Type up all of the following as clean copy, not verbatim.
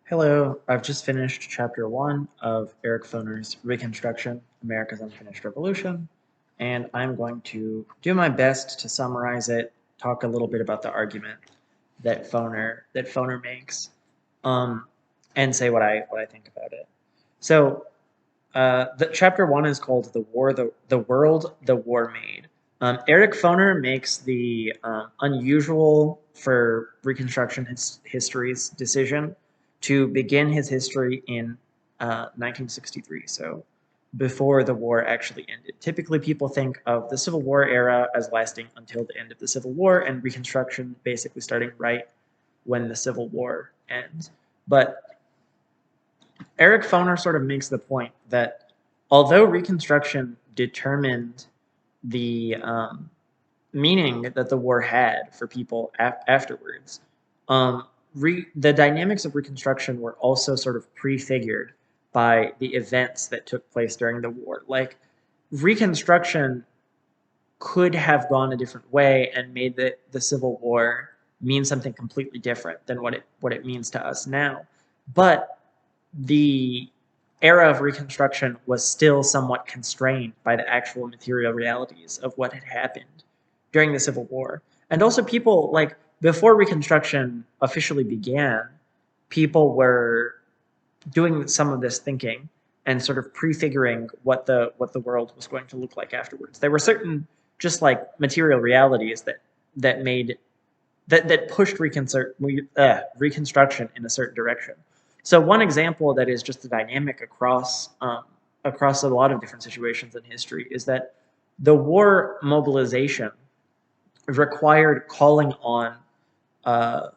Hello, I've just finished chapter 1 of Eric Foner's Reconstruction, America's Unfinished Revolution, and I'm going to do my best to summarize it, talk a little bit about the argument that Foner makes, um, and say what I think about it. So, the chapter 1 is called "The World the War Made." Eric Foner makes the unusual for Reconstruction history's decision to begin his history in 1963, so before the war actually ended. Typically, people think of the Civil War era as lasting until the end of the Civil War, and Reconstruction basically starting right when the Civil War ends. But Eric Foner sort of makes the point that although Reconstruction determined the meaning that the war had for people afterwards, the dynamics of Reconstruction were also sort of prefigured by the events that took place during the war. Like, Reconstruction could have gone a different way and made the Civil War mean something completely different than what it means to us now. But the era of Reconstruction was still somewhat constrained by the actual material realities of what had happened during the Civil War. And also, people, like, before Reconstruction officially began, people were doing some of this thinking and sort of prefiguring what the world was going to look like afterwards. There were certain just like material realities that made that pushed Reconstruction in a certain direction. So one example that is just a dynamic across a lot of different situations in history is that the war mobilization required calling on uh,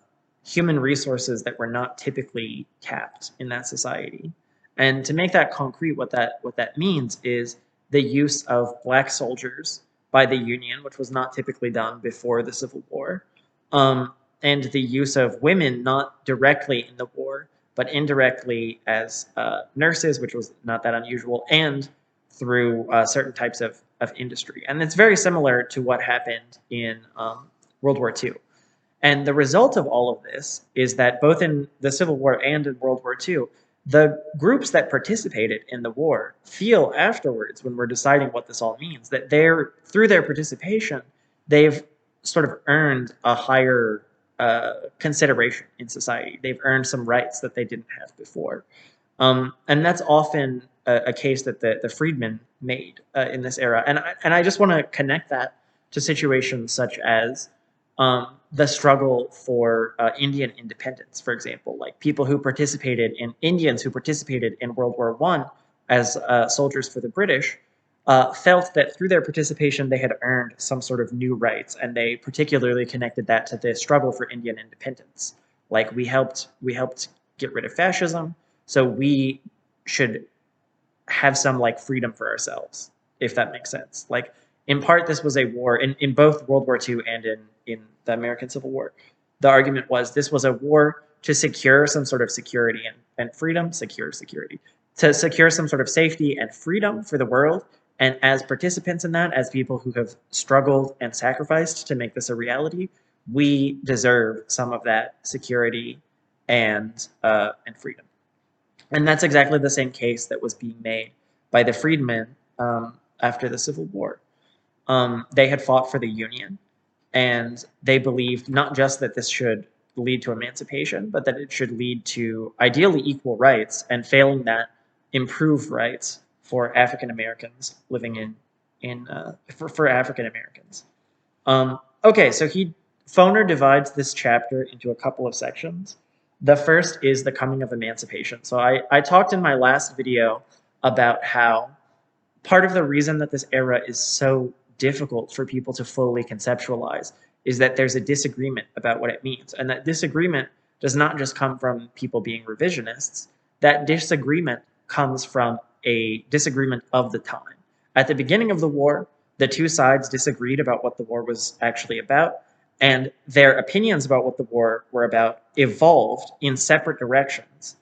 human resources that were not typically tapped in that society. And to make that concrete, what that means is the use of black soldiers by the Union, which was not typically done before the Civil War, and the use of women not directly in the war, but indirectly as nurses, which was not that unusual, and through certain types of industry. And it's very similar to what happened in World War II. And the result of all of this is that both in the Civil War and in World War II, the groups that participated in the war feel afterwards, when we're deciding what this all means, that through their participation, they've sort of earned a higher consideration in society. They've earned some rights that they didn't have before. And that's often a case that the freedmen made in this era. And I just want to connect that to situations such as the struggle for Indian independence, for example, like Indians who participated in World War I as soldiers for the British, felt that through their participation they had earned some sort of new rights, and they particularly connected that to the struggle for Indian independence. Like, we helped get rid of fascism, so we should have some like freedom for ourselves, if that makes sense. Like, in part, this was a war in both World War II and in the American Civil War. The argument was this was a war to secure some sort of security and freedom, security, to secure some sort of safety and freedom for the world. And as participants in that, as people who have struggled and sacrificed to make this a reality, we deserve some of that security and freedom. And that's exactly the same case that was being made by the freedmen after the Civil War. They had fought for the Union, and they believed not just that this should lead to emancipation, but that it should lead to ideally equal rights, and failing that, improved rights for African Americans living for African Americans. Okay, so Foner divides this chapter into a couple of sections. The first is the coming of emancipation. So I talked in my last video about how part of the reason that this era is so difficult for people to fully conceptualize is that there's a disagreement about what it means. And that disagreement does not just come from people being revisionists. That disagreement comes from a disagreement of the time. At the beginning of the war, the two sides disagreed about what the war was actually about, and their opinions about what the war were about evolved in separate directions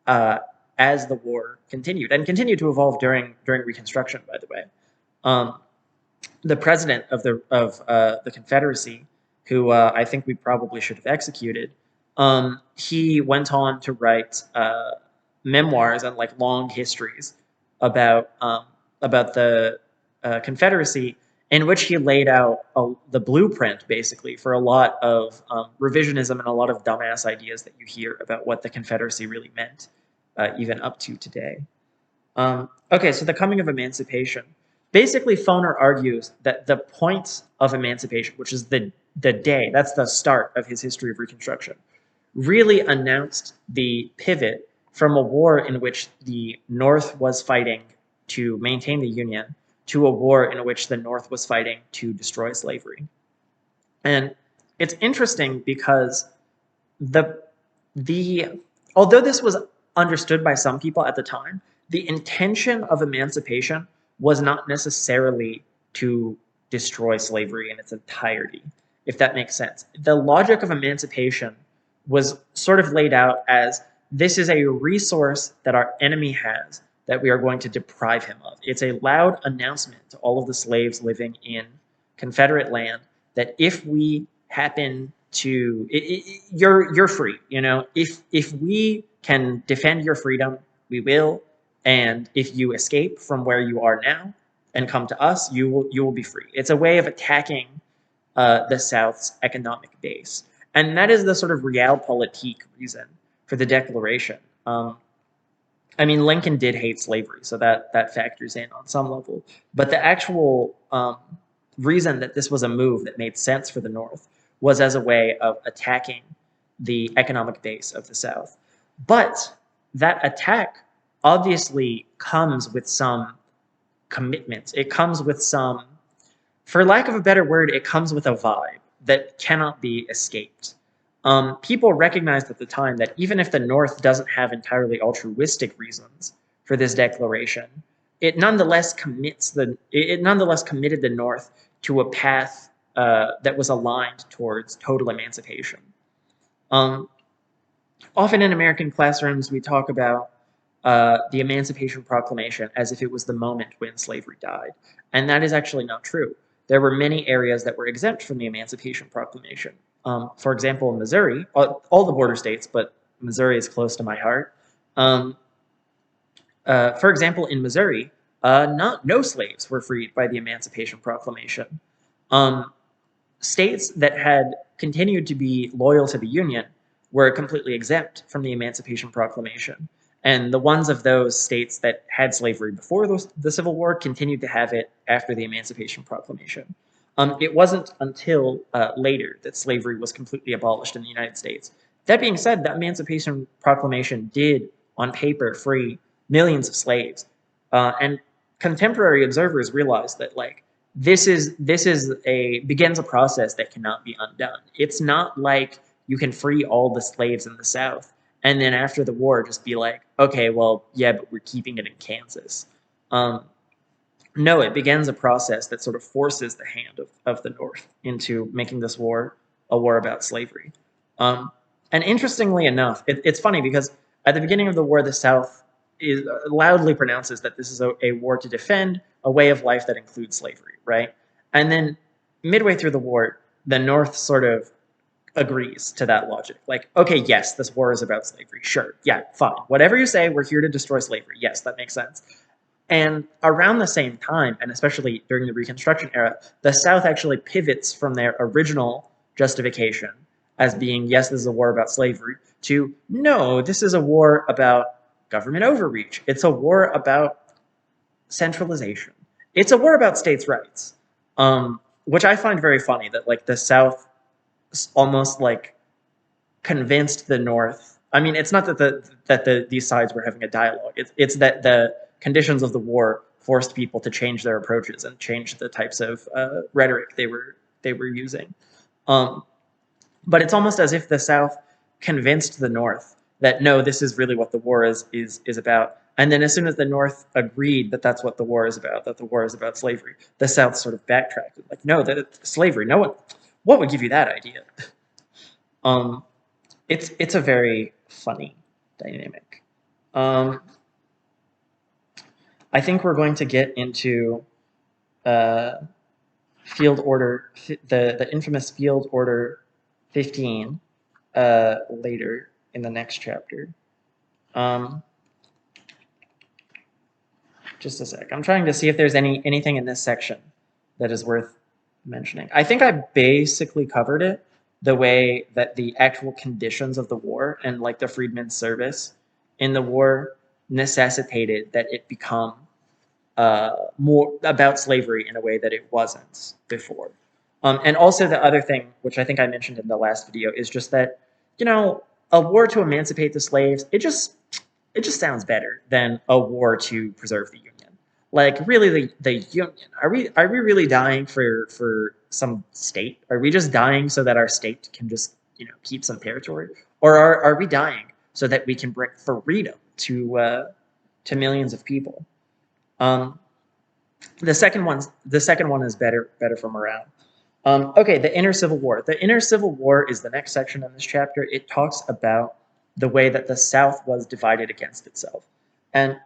as the war continued, and continued to evolve during Reconstruction, by the way. The president of the Confederacy, who I think we probably should have executed, he went on to write memoirs and like long histories about the Confederacy, in which he laid out the blueprint basically for a lot of revisionism and a lot of dumbass ideas that you hear about what the Confederacy really meant, even up to today. Okay, so the coming of emancipation. Basically, Foner argues that the point of emancipation, which is the day, that's the start of his history of Reconstruction, really announced the pivot from a war in which the North was fighting to maintain the Union to a war in which the North was fighting to destroy slavery. And it's interesting because the the although this was understood by some people at the time, the intention of emancipation was not necessarily to destroy slavery in its entirety, if that makes sense. The logic of emancipation was sort of laid out as this is a resource that our enemy has that we are going to deprive him of. It's a loud announcement to all of the slaves living in Confederate land that if we happen to you're free, you know, if we can defend your freedom, we will, and if you escape from where you are now and come to us, you will be free. It's a way of attacking the South's economic base, and that is the sort of realpolitik reason for the Declaration. I mean, Lincoln did hate slavery, so that factors in on some level, but the actual reason that this was a move that made sense for the North was as a way of attacking the economic base of the South. But that attack obviously comes with some commitments. It comes with some, for lack of a better word, it comes with a vibe that cannot be escaped. People recognized at the time that even if the North doesn't have entirely altruistic reasons for this declaration, it nonetheless committed the North to a path that was aligned towards total emancipation. Often in American classrooms, we talk about the Emancipation Proclamation as if it was the moment when slavery died, and that is actually not true. There were many areas that were exempt from the Emancipation Proclamation. For example, in Missouri, all the border states, but Missouri is close to my heart. For example, in Missouri, no slaves were freed by the Emancipation Proclamation. States that had continued to be loyal to the Union were completely exempt from the Emancipation Proclamation. And the ones of those states that had slavery before the Civil War continued to have it after the Emancipation Proclamation. It wasn't until later that slavery was completely abolished in the United States. That being said, the Emancipation Proclamation did, on paper, free millions of slaves. And contemporary observers realized that, like, this begins a process that cannot be undone. It's not like you can free all the slaves in the South and then after the war just be like, okay, well, yeah, but we're keeping it in Kansas. No, it begins a process that sort of forces the hand of the North into making this war a war about slavery. And interestingly enough, it's funny because at the beginning of the war, the South loudly pronounces that this is a war to defend a way of life that includes slavery, right? And then midway through the war, the North sort of agrees to that logic. Like, okay, yes, this war is about slavery. Sure, yeah, fine. Whatever you say, we're here to destroy slavery. Yes, that makes sense. And around the same time, and especially during the Reconstruction era, the South actually pivots from their original justification as being, yes, this is a war about slavery, to, no, this is a war about government overreach. It's a war about centralization. It's a war about states' rights, which I find very funny that, like, the South almost, like, convinced the North. I mean, it's not that these sides were having a dialogue. It's that the conditions of the war forced people to change their approaches and change the types of rhetoric they were using. But it's almost as if the South convinced the North that no, this is really what the war is about. And then as soon as the North agreed that that's what the war is about, that the war is about slavery, the South sort of backtracked. Like, no, that slavery, no one, what would give you that idea? It's a very funny dynamic. I think we're going to get into field order, the infamous field order 15, later in the next chapter. Um, just a sec. I'm trying to see if there's anything in this section that is worth mentioning. I think I basically covered it, the way that the actual conditions of the war and like the freedmen's service in the war necessitated that it become more about slavery in a way that it wasn't before. And also the other thing, which I think I mentioned in the last video, is just that, you know, a war to emancipate the slaves, it just sounds better than a war to preserve the Union. Like really the Union, are we really dying for some state? Are we just dying so that our state can just, you know, keep some territory? Or are we dying so that we can bring freedom to millions of people? Um, the second one is better for morale. Okay, the inner civil war. The inner civil war is the next section in this chapter. It talks about the way that the South was divided against itself. And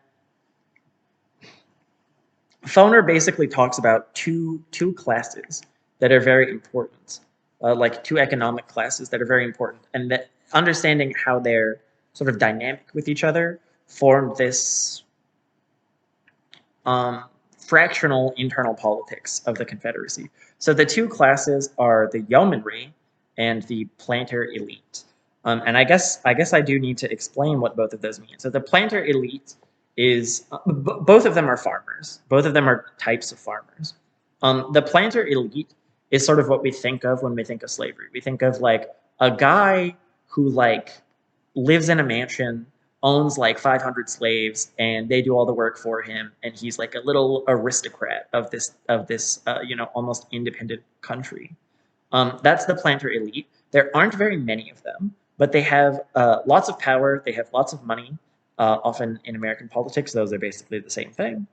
Foner basically talks about two classes that are very important, like two economic classes that are very important, and that understanding how they're sort of dynamic with each other formed this fractional internal politics of the Confederacy. So the two classes are the yeomanry and the planter elite. And I guess I do need to explain what both of those mean. So the planter elite is both of them are farmers. Both of them are types of farmers. The planter elite is sort of what we think of when we think of slavery. We think of like a guy who like lives in a mansion, owns like 500 slaves, and they do all the work for him, and he's like a little aristocrat of this you know, almost independent country. That's the planter elite. There aren't very many of them, but they have lots of power. They have lots of money. Often in American politics, those are basically the same thing.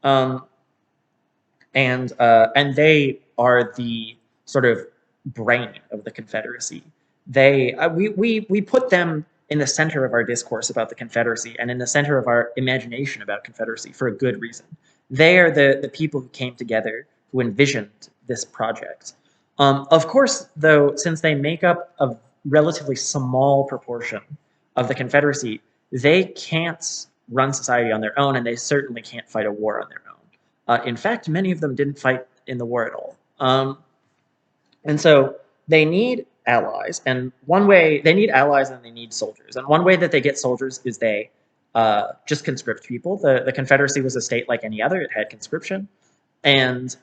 And they are the sort of brain of the Confederacy. They we put them in the center of our discourse about the Confederacy and in the center of our imagination about Confederacy for a good reason. They are the people who came together, who envisioned this project. Of course, though, since they make up a relatively small proportion of the Confederacy, they can't run society on their own, and they certainly can't fight a war on their own. In fact, many of them didn't fight in the war at all. And so they need allies, and one way they need allies and they need soldiers. And one way that they get soldiers is they just conscript people. The Confederacy was a state like any other; it had conscription, and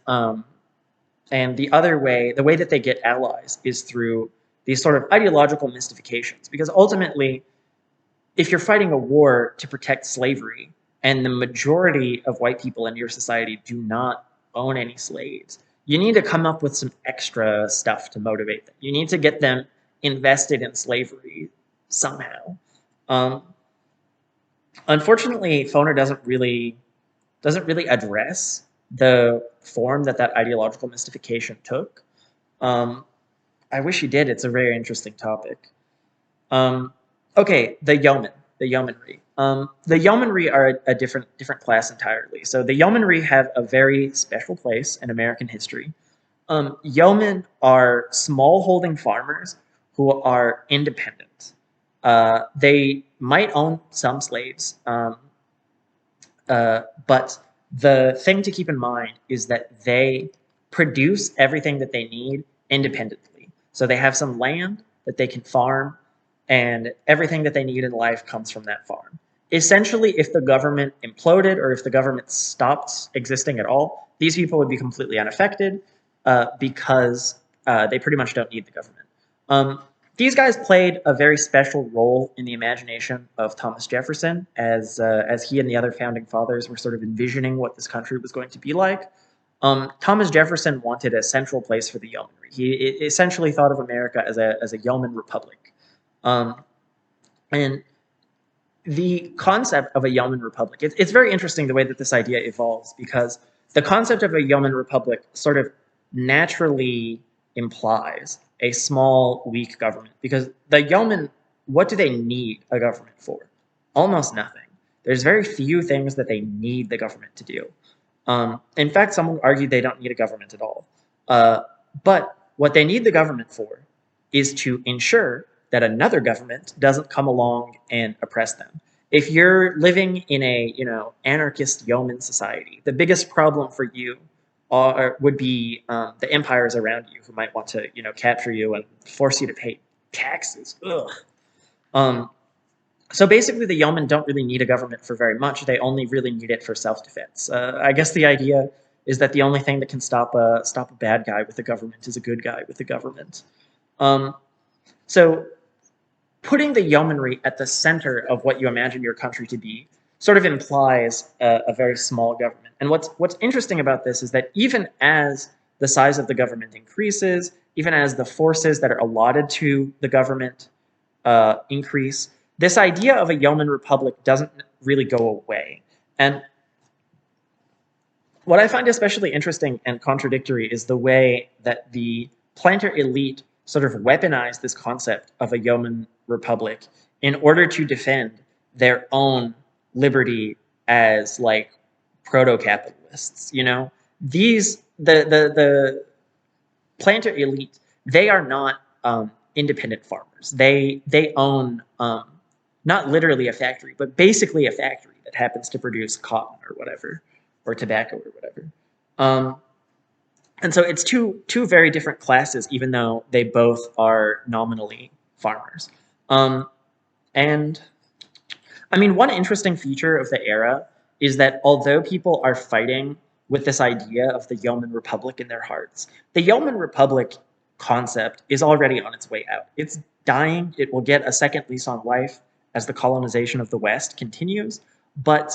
the other way, the way that they get allies, is through these sort of ideological mystifications. Because ultimately, if you're fighting a war to protect slavery, and the majority of white people in your society do not own any slaves, you need to come up with some extra stuff to motivate them. You need to get them invested in slavery somehow. Unfortunately, Foner doesn't really address the form that ideological mystification took. I wish he did. It's a very interesting topic. Okay, the yeomanry. The yeomanry are a different class entirely. So the yeomanry have a very special place in American history. Yeomen are small-holding farmers who are independent. They might own some slaves, but the thing to keep in mind is that they produce everything that they need independently. So they have some land that they can farm, and everything that they need in life comes from that farm. Essentially, if the government imploded or if the government stopped existing at all, these people would be completely unaffected because they pretty much don't need the government. These guys played a very special role in the imagination of Thomas Jefferson as he and the other founding fathers were sort of envisioning what this country was going to be like. Thomas Jefferson wanted a central place for the yeomanry. He essentially thought of America as a yeoman republic. And the concept of a yeoman republic, it's very interesting the way that this idea evolves, because the concept of a yeoman republic sort of naturally implies a small, weak government, because the yeoman, what do they need a government for? Almost nothing. There's very few things that they need the government to do. In fact, some would argue they don't need a government at all. But what they need the government for is to ensure that another government doesn't come along and oppress them. If you're living in a, anarchist yeoman society, the biggest problem for you would be the empires around you who might want to, capture you and force you to pay taxes. Ugh. So basically, the yeomen don't really need a government for very much. They only really need it for self-defense. I guess the idea is that the only thing that can stop a bad guy with the government is a good guy with the government. So putting the yeomanry at the center of what you imagine your country to be sort of implies a very small government. And what's interesting about this is that even as the size of the government increases, even as the forces that are allotted to the government increase, this idea of a yeoman republic doesn't really go away. And what I find especially interesting and contradictory is the way that the planter elite sort of weaponize this concept of a yeoman republic in order to defend their own liberty as like proto-capitalists. The planter elite, they are not independent farmers. They own not literally a factory, but basically a factory that happens to produce cotton or whatever, or tobacco or whatever. And so it's two very different classes, even though they both are nominally farmers. And I mean, one interesting feature of the era is that although people are fighting with this idea of the yeoman republic in their hearts, the yeoman republic concept is already on its way out. It's dying. It will get a second lease on life as the colonization of the West continues, but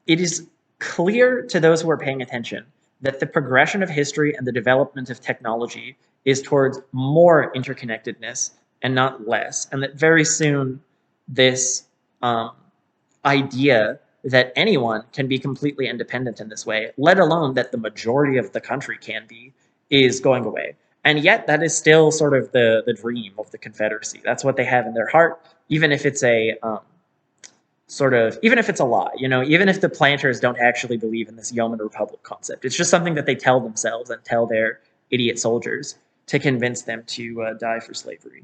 it is clear to those who are paying attention that the progression of history and the development of technology is towards more interconnectedness and not less, and that very soon this idea that anyone can be completely independent in this way, let alone that the majority of the country can be, is going away. And yet that is still sort of the dream of the Confederacy. That's what they have in their heart, even if it's a even if it's a lie, even if the planters don't actually believe in this yeoman republic concept. It's just something that they tell themselves and tell their idiot soldiers to convince them to die for slavery.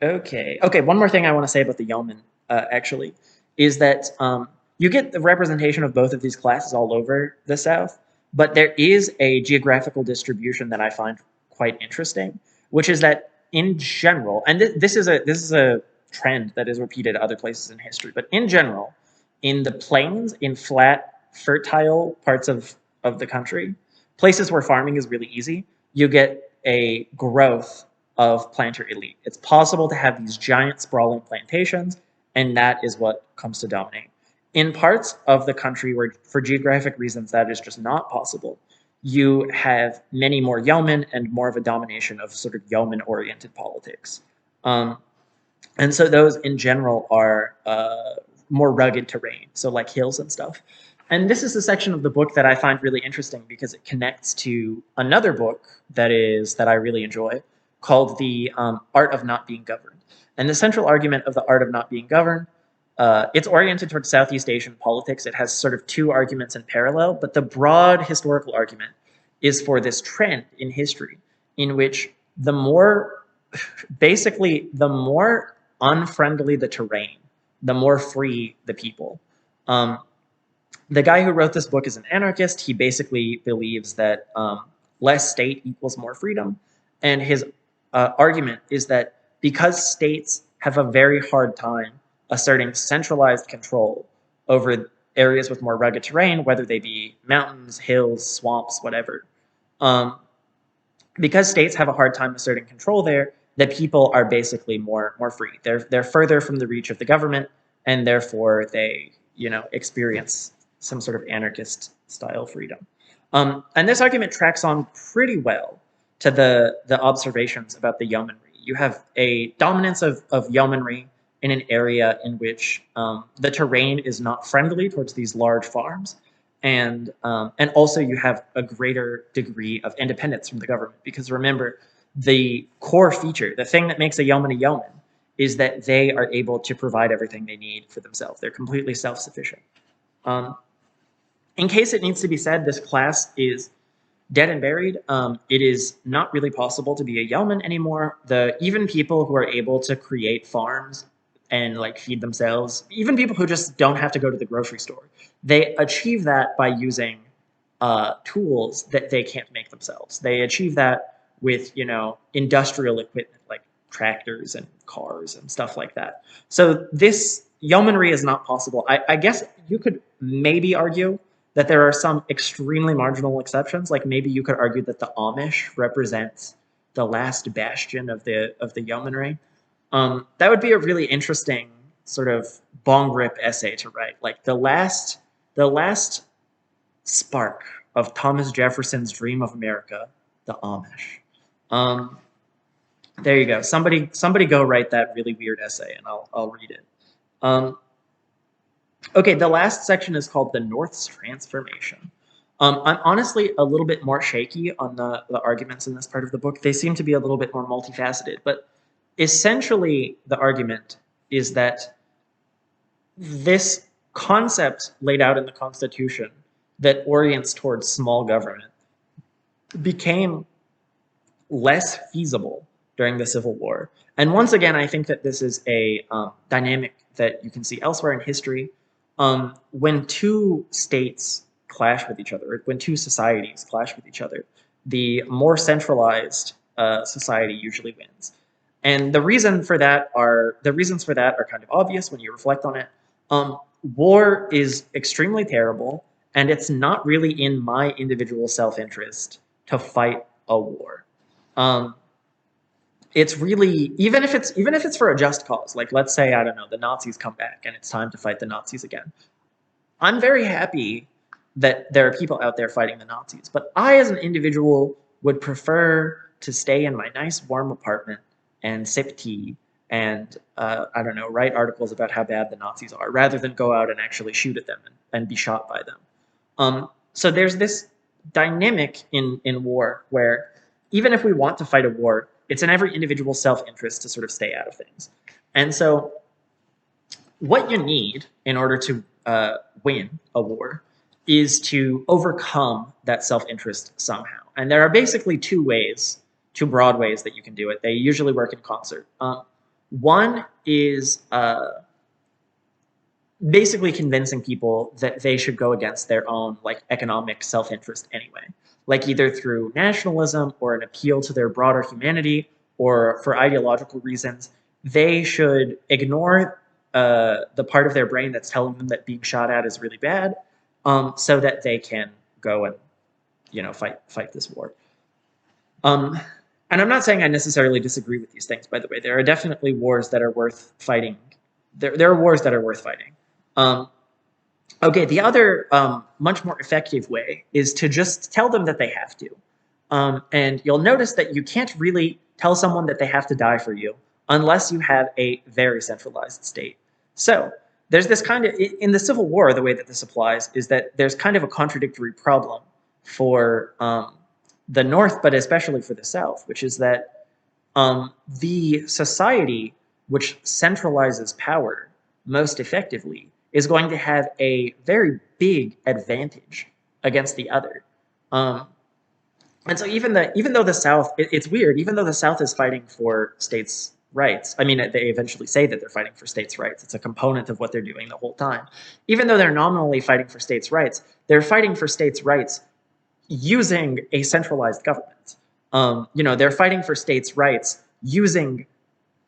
Okay, one more thing I want to say about the yeoman, actually, is that you get the representation of both of these classes all over the South, but there is a geographical distribution that I find quite interesting, which is that in general, and this is a trend that is repeated other places in history, but in general, in the plains, in flat, fertile parts of the country, places where farming is really easy, you get a growth of planter elite. It's possible to have these giant sprawling plantations, and that is what comes to dominate. In parts of the country where, for geographic reasons, that is just not possible, you have many more yeomen and more of a domination of sort of yeoman-oriented politics. And so those, in general, are more rugged terrain, so like hills and stuff. And this is the section of the book that I find really interesting because it connects to another book that I really enjoy, called The Art of Not Being Governed. And the central argument of The Art of Not Being Governed, it's oriented towards Southeast Asian politics. It has sort of two arguments in parallel, but the broad historical argument is for this trend in history in which the more unfriendly the terrain, the more free the people. The guy who wrote this book is an anarchist. He basically believes that less state equals more freedom. And his argument is that because states have a very hard time asserting centralized control over areas with more rugged terrain, whether they be mountains, hills, swamps, whatever, because states have a hard time asserting control there, that people are basically more free. They're further from the reach of the government, and therefore they experience some sort of anarchist style freedom. And this argument tracks on pretty well to the observations about the yeomanry. You have a dominance of yeomanry in an area in which the terrain is not friendly towards these large farms, and also you have a greater degree of independence from the government. Because remember, the core feature, the thing that makes a yeoman, is that they are able to provide everything they need for themselves. They're completely self-sufficient. In case it needs to be said, this class is dead and buried. It is not really possible to be a yeoman anymore. Even people who are able to create farms and like feed themselves, even people who just don't have to go to the grocery store, they achieve that by using tools that they can't make themselves. They achieve that with, industrial equipment like tractors and cars and stuff like that. So this yeomanry is not possible. I guess you could maybe argue that there are some extremely marginal exceptions. Like maybe you could argue that the Amish represents the last bastion of the yeomanry. That would be a really interesting sort of bong rip essay to write. Like the last spark of Thomas Jefferson's dream of America, the Amish. Um, there you go. Somebody go write that really weird essay, and I'll read it. Um, okay, the last section is called the North's Transformation. I'm honestly a little bit more shaky on the arguments in this part of the book. They seem to be a little bit more multifaceted, but essentially the argument is that this concept laid out in the Constitution that orients towards small government became less feasible during the Civil War. And once again, I think that this is a dynamic that you can see elsewhere in history. When two states clash with each other, when two societies clash with each other, the more centralized society usually wins. And the reasons for that are kind of obvious when you reflect on it. War is extremely terrible, and it's not really in my individual self-interest to fight a war. Um, it's really, even if it's for a just cause, like let's say, I don't know, the Nazis come back and it's time to fight the Nazis again. I'm very happy that there are people out there fighting the Nazis, but I as an individual would prefer to stay in my nice warm apartment and sip tea and I don't know, write articles about how bad the Nazis are rather than go out and actually shoot at them and be shot by them. So there's this dynamic in war where even if we want to fight a war, it's in every individual's self-interest to sort of stay out of things. And so what you need in order to win a war is to overcome that self-interest somehow. And there are basically two broad ways that you can do it. They usually work in concert. One is basically convincing people that they should go against their own like economic self-interest anyway, like either through nationalism or an appeal to their broader humanity or for ideological reasons. They should ignore the part of their brain that's telling them that being shot at is really bad, so that they can go and fight this war. And I'm not saying I necessarily disagree with these things, by the way. There are definitely wars that are worth fighting. There are wars that are worth fighting. Okay, the other much more effective way is to just tell them that they have to. And you'll notice that you can't really tell someone that they have to die for you unless you have a very centralized state. So there's this kind of, in the Civil War, the way that this applies is that there's kind of a contradictory problem for the North, but especially for the South, which is that the society which centralizes power most effectively is going to have a very big advantage against the other. And so even though the South, it's weird, even though the South is fighting for states' rights, I mean, they eventually say that they're fighting for states' rights. It's a component of what they're doing the whole time. Even though they're nominally fighting for states' rights, they're fighting for states' rights using a centralized government. They're fighting for states' rights using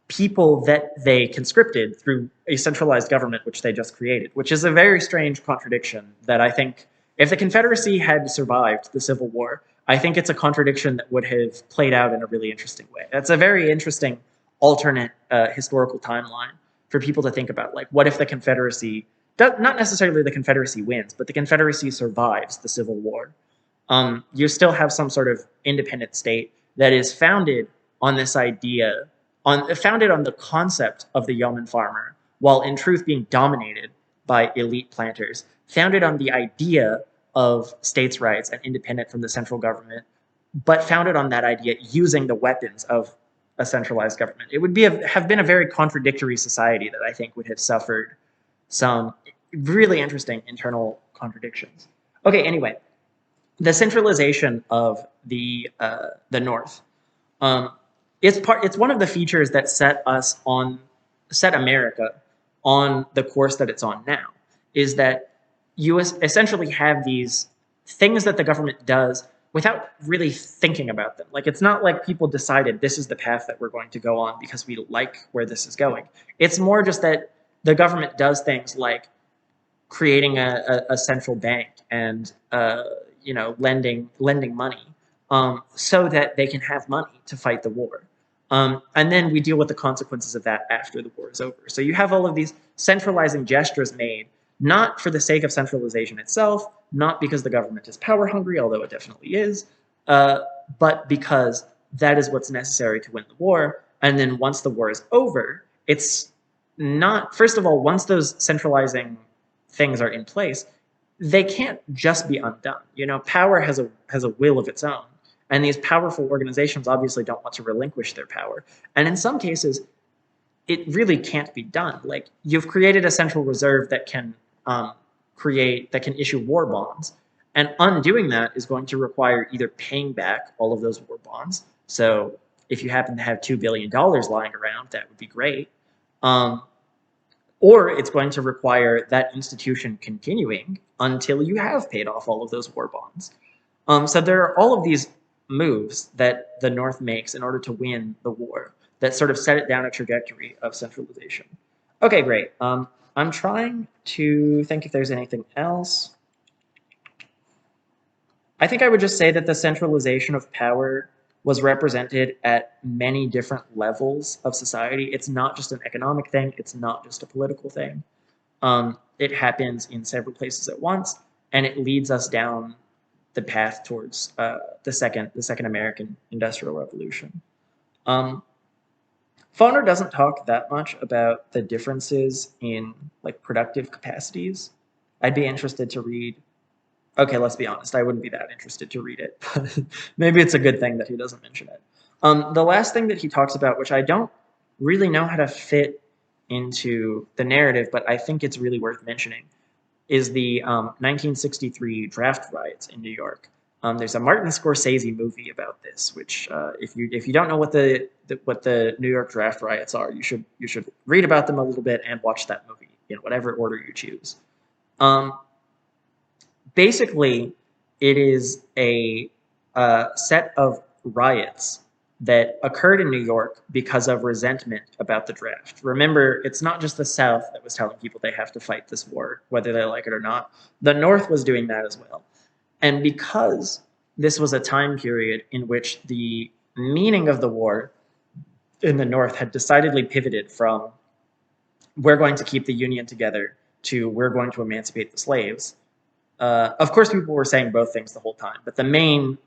people that they conscripted through a centralized government which they just created, which is a very strange contradiction that I think if the Confederacy had survived the Civil War, I think it's a contradiction that would have played out in a really interesting way. That's a very interesting alternate historical timeline for people to think about. Like, what if the Confederacy, not necessarily the Confederacy wins, but the Confederacy survives the Civil War? You still have some sort of independent state that is founded on this idea, founded on the concept of the yeoman farmer, while in truth being dominated by elite planters, founded on the idea of states' rights and independent from the central government, but founded on that idea using the weapons of a centralized government. It would have been a very contradictory society that I think would have suffered some really interesting internal contradictions. Okay, anyway, the centralization of the North. Um, it's one of the features that set America on the course that it's on now. Is that you essentially have these things that the government does without really thinking about them. Like, it's not like people decided this is the path that we're going to go on because we like where this is going. It's more just that the government does things like creating a central bank and lending money, so that they can have money to fight the war. And then we deal with the consequences of that after the war is over. So you have all of these centralizing gestures made, not for the sake of centralization itself, not because the government is power hungry, although it definitely is, uh, but because that is what's necessary to win the war. And then once the war is over, it's not, first of all, once those centralizing things are in place, they can't just be undone. Power has a will of its own, and these powerful organizations obviously don't want to relinquish their power. And in some cases, it really can't be done. Like, you've created a central reserve that can issue war bonds, and undoing that is going to require either paying back all of those war bonds. So if you happen to have $2 billion lying around, that would be great. Or it's going to require that institution continuing until you have paid off all of those war bonds. So there are all of these moves that the North makes in order to win the war that sort of set it down a trajectory of centralization. Okay, great. I'm trying to think if there's anything else. I think I would just say that the centralization of power was represented at many different levels of society. It's not just an economic thing. It's not just a political thing. It happens in several places at once, and it leads us down the path towards the second American Industrial Revolution. Foner doesn't talk that much about the differences in like productive capacities. I'd be interested to read. Okay, let's be honest. I wouldn't be that interested to read it, but maybe it's a good thing that he doesn't mention it. The last thing that he talks about, which I don't really know how to fit into the narrative, but I think it's really worth mentioning, is the 1963 draft riots in New York. There's a Martin Scorsese movie about this, which if you don't know what the New York draft riots are, you should read about them a little bit and watch that movie in whatever order you choose. Basically, it is a set of riots that occurred in New York because of resentment about the draft. Remember, it's not just the South that was telling people they have to fight this war, whether they like it or not. The North was doing that as well. And because this was a time period in which the meaning of the war in the North had decidedly pivoted from we're going to keep the Union together to we're going to emancipate the slaves. Of course, people were saying both things the whole time, but the main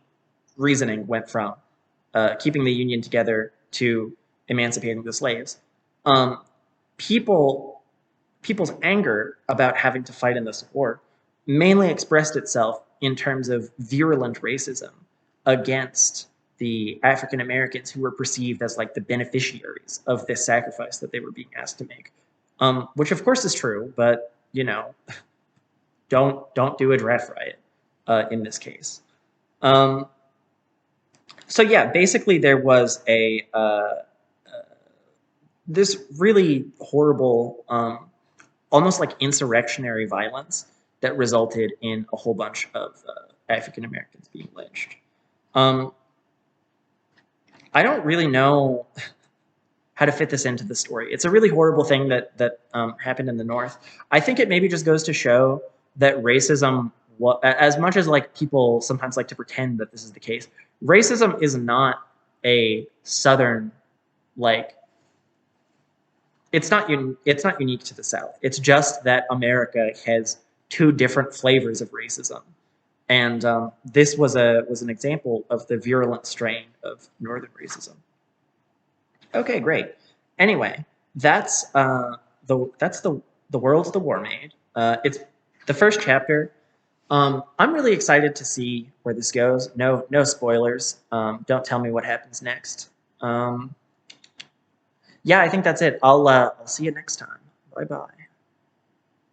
reasoning went from keeping the Union together to emancipating the slaves. People's anger about having to fight in this war mainly expressed itself in terms of virulent racism against the African Americans who were perceived as like the beneficiaries of this sacrifice that they were being asked to make, which of course is true, but don't do a draft riot in this case. So yeah, basically there was this really horrible, almost like insurrectionary violence that resulted in a whole bunch of African Americans being lynched. I don't really know how to fit this into the story. It's a really horrible thing that happened in the North. I think it maybe just goes to show that racism, as much as like people sometimes like to pretend that this is the case, racism is not a Southern, like, it's not unique to the South. It's just that America has two different flavors of racism, and this was an example of the virulent strain of Northern racism. Okay, great. Anyway, that's the world the war made. It's the first chapter. I'm really excited to see where this goes. No spoilers. Don't tell me what happens next. Yeah, I think that's it. I'll see you next time. Bye bye.